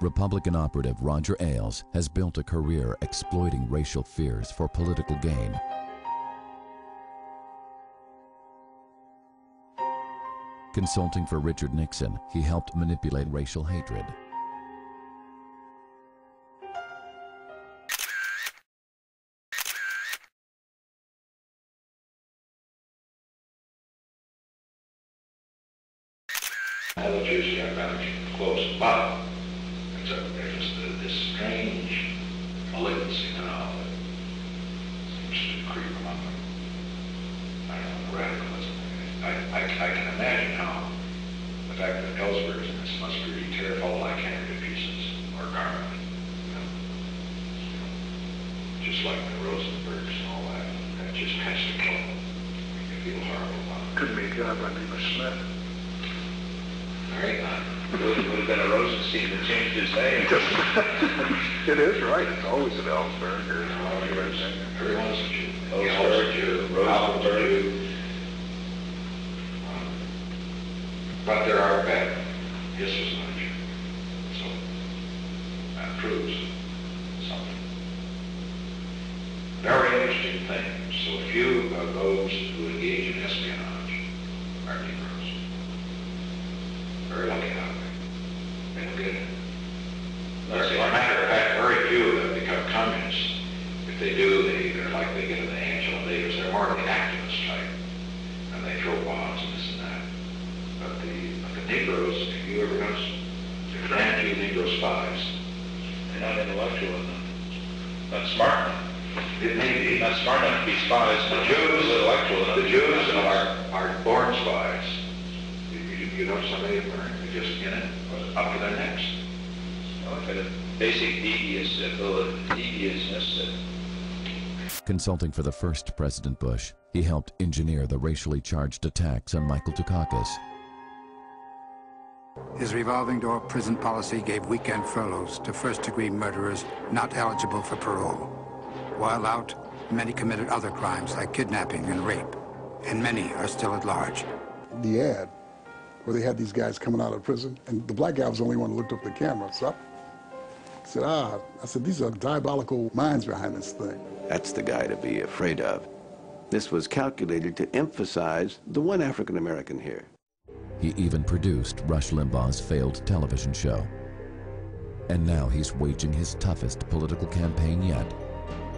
Republican operative Roger Ailes has built a career exploiting racial fears for political gain. Consulting for Richard Nixon, he helped manipulate racial hatred. All the Jews got rather close, but there's this strange malignancy now that seems to creep among them. I don't know, radicalism. I can imagine how the fact that Ellsberg's in this must really tear fall like handkerchief pieces or garment. Just like the Rosenbergs and all that. That just has to kill them. You feel horrible about it. Couldn't be a job by Demis Smith. Very good. It would have been a Rosenstein that changed his name. It is right. It's always an Ellsberg or everyone's a Jew. Ellsberg, Jew, Rosenberg. But there are bad. His was not a Jew. So that proves something. Very interesting thing. So few of those who engage in espionage are Negroes. Very lucky that way. They don't get it. As a matter of fact, very few of them become communists. If they do, they're like they get in the Angela Davis. They're more of the activist type. And they throw bombs and this and that. But the Negroes, if you ever notice, there are damn few Negro spies. They're not intellectual enough. Not smart enough. It may be. Not smart enough to be spies. The Jews, intellectual enough. The Jews are born spies. You know, somebody they're just in it, up to their necks. No, kind of basic deviousness. Consulting for the first President Bush, he helped engineer the racially charged attacks on Michael Dukakis. His revolving door prison policy gave weekend furloughs to first-degree murderers not eligible for parole. While out, many committed other crimes like kidnapping and rape, and many are still at large. The ad where they had these guys coming out of prison, and the black guy was the only one who looked up at the camera. So I said, these are diabolical minds behind this thing. That's the guy to be afraid of. This was calculated to emphasize the one African American here. He even produced Rush Limbaugh's failed television show. And now he's waging his toughest political campaign yet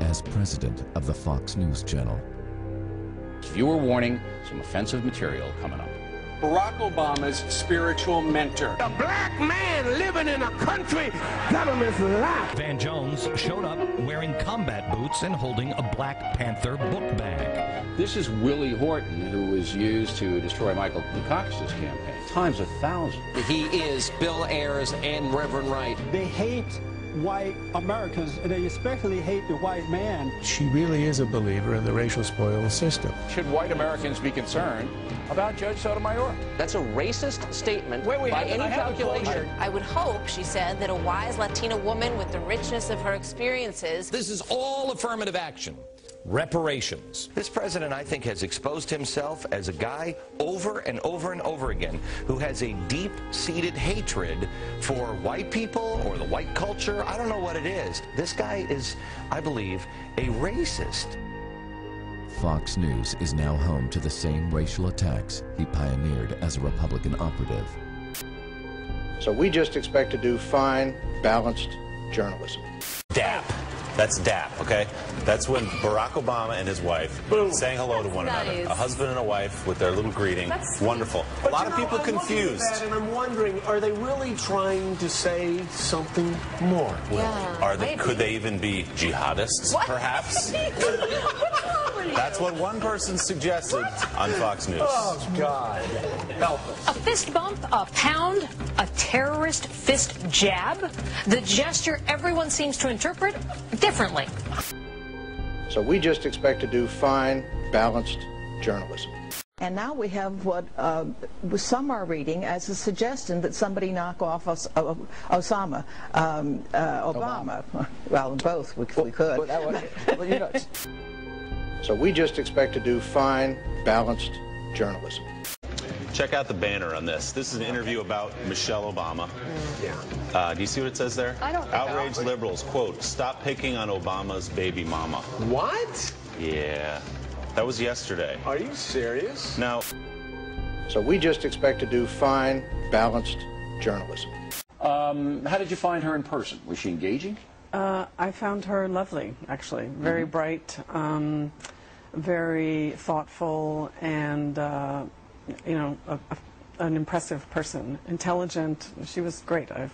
as president of the Fox News Channel. Viewer warning, some offensive material coming up. Barack Obama's spiritual mentor. A black man living in a country government's lie. Van Jones showed up wearing combat boots and holding a Black Panther book bag. This is Willie Horton, who was used to destroy Michael Dukakis' campaign. Times 1,000. He is Bill Ayers and Reverend Wright. They hate white Americans, and they especially hate the white man. She really is a believer in the racial spoils system. Should white Americans be concerned about Judge Sotomayor? That's a racist statement by any calculation. I would hope, she said, that a wise Latina woman with the richness of her experiences. This is all affirmative action. Reparations. This president, I think, has exposed himself as a guy over and over and over again who has a deep-seated hatred for white people or the white culture. I don't know what it is. This guy is, I believe, a racist. Fox News is now home to the same racial attacks he pioneered as a Republican operative. So we just expect to do fine, balanced journalism. DAP. That's DAP, okay? That's when Barack Obama and his wife saying hello to one another. A husband and a wife with their little greeting. That's wonderful. A lot of people confused. And I'm wondering, are they really trying to say something more? Yeah, could they even be jihadists, perhaps? That's what one person suggested on Fox News. Oh, God. Help us. A fist bump, a pound, a terrorist fist jab. The gesture everyone seems to interpret differently. So we just expect to do fine, balanced journalism. And now we have what some are reading as a suggestion that somebody knock off Obama. Well, both, if we could. Well, you know. So we just expect to do fine, balanced journalism. Check out the banner on this. This is an interview about Michelle Obama. Yeah. Do you see what it says there? I don't. Outraged liberals, quote, stop picking on Obama's baby mama. What? Yeah. That was yesterday. Are you serious? Now. So we just expect to do fine, balanced journalism. How did you find her in person? Was she engaging? I found her lovely, actually. Very bright, very thoughtful, and you know, an impressive person. Intelligent. She was great. I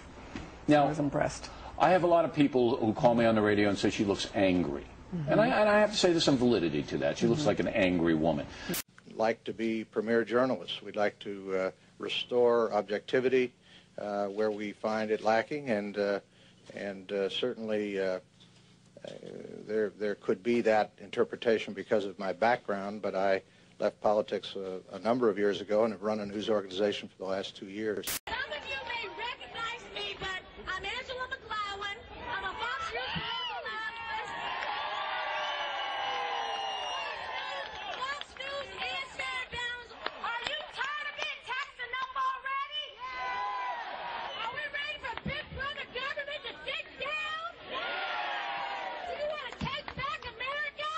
was impressed. I have a lot of people who call me on the radio and say she looks angry. And I have to say there's some validity to that. She looks like an angry woman. Like to be premier journalists. We'd like to restore objectivity where we find it lacking, and certainly there could be that interpretation because of my background, but I left politics a number of years ago and have run a news organization for the last 2 years. Some of you may recognize me, but I'm Angela McGlowan. I'm a Fox News political analyst. Fox News and Sarah Downs, are you tired of being taxed enough already? Are we ready for Big Brother government to dig down? Do you want to take back America?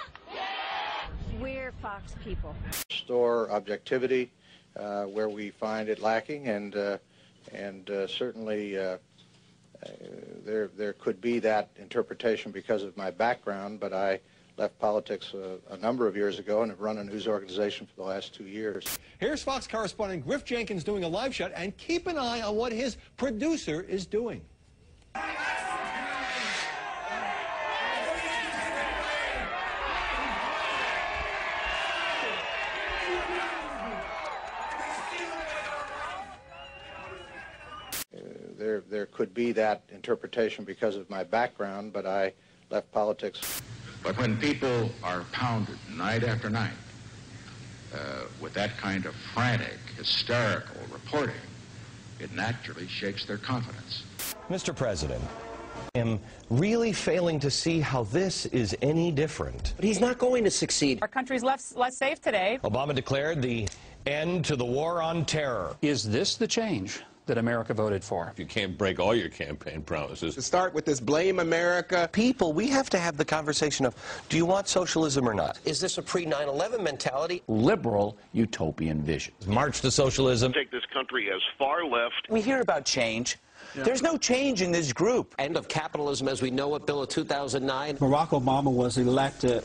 We're Fox people. Restore objectivity where we find it lacking, and certainly there could be that interpretation because of my background, but I left politics a number of years ago and have run a news organization for the last 2 years. Here's Fox correspondent Griff Jenkins doing a live shot, and keep an eye on what his producer is doing. There could be that interpretation because of my background, but I left politics. But when people are pounded night after night with that kind of frantic, hysterical reporting, it naturally shakes their confidence. Mr. President, I'm really failing to see how this is any different. But he's not going to succeed. Our country's less safe today. Obama declared the end to the war on terror. Is this the change that America voted for? You can't break all your campaign promises. To start with this blame America. People, we have to have the conversation of, do you want socialism or not? Is this a pre-9/11 mentality? Liberal utopian vision. March to socialism. Take this country as far left. We hear about change. There's no change in this group. End of capitalism as we know it, Bill of 2009. Barack Obama was elected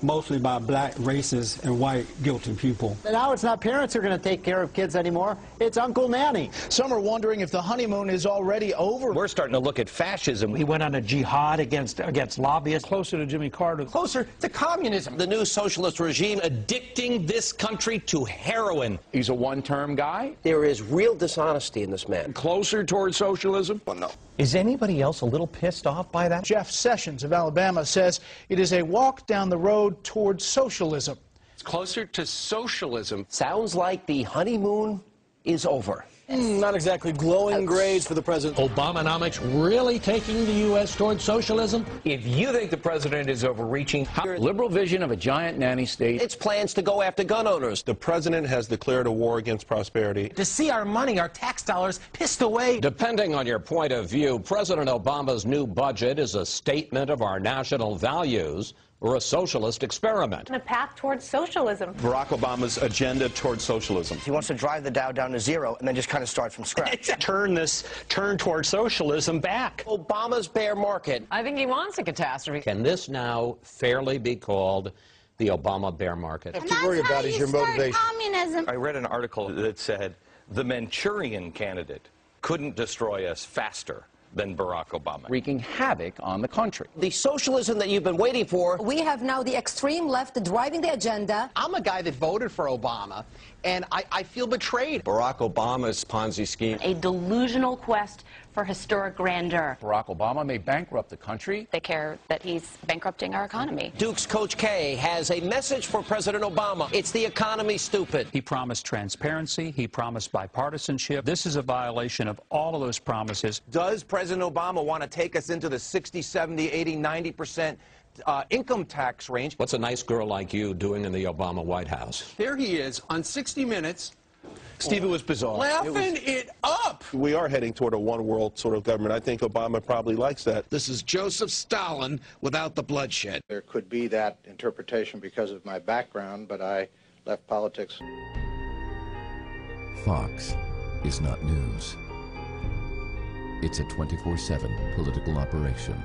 mostly by black, racist, and white guilty people. And now it's not parents who are going to take care of kids anymore. It's Uncle Nanny. Some are wondering if the honeymoon is already over. We're starting to look at fascism. He went on a jihad against lobbyists. Closer to Jimmy Carter. Closer to communism. The new socialist regime Addicting this country to heroin. He's a one-term guy. There is real dishonesty in this man. Closer towards socialism? Well, no. Is anybody else a little pissed off by that? Jeff Sessions of Alabama says it is a walk down the road towards socialism. It's closer to socialism. Sounds like the honeymoon is over. Not exactly glowing grades for the president. Obamonomics really taking the U.S. towards socialism? If you think the president is overreaching, Liberal vision of a giant nanny state. It's plans to go after gun owners. The president has declared a war against prosperity. To see our money, our tax dollars, pissed away. Depending on your point of view, President Obama's new budget is a statement of our national values or a socialist experiment. A path towards socialism. Barack Obama's agenda towards socialism. He wants to drive the Dow down to zero and then just kind of start from scratch. Turn towards socialism back. Obama's bear market. I think he wants a catastrophe. Can this now fairly be called the Obama bear market? What you have to worry about is your motivation. Communism. I read an article that said the Manchurian candidate couldn't destroy us faster than Barack Obama. Wreaking havoc on the country. The socialism that you've been waiting for. We have now the extreme left driving the agenda. I'm a guy that voted for Obama, and I feel betrayed. Barack Obama's Ponzi scheme. A delusional quest for historic grandeur. Barack Obama may bankrupt the country. They care that he's bankrupting our economy. Duke's Coach K has a message for President Obama. It's the economy, stupid. He promised transparency. He promised bipartisanship. This is a violation of all of those promises. Does President Obama want to take us into the 60, 70, 80, 90% income tax range? What's a nice girl like you doing in the Obama White House? There he is on 60 Minutes Steve, it was bizarre. Laughing it up. We are heading toward a one-world sort of government. I think Obama probably likes that. This is Joseph Stalin without the bloodshed. There could be that interpretation because of my background, but I left politics. Fox is not news. It's a 24/7 political operation.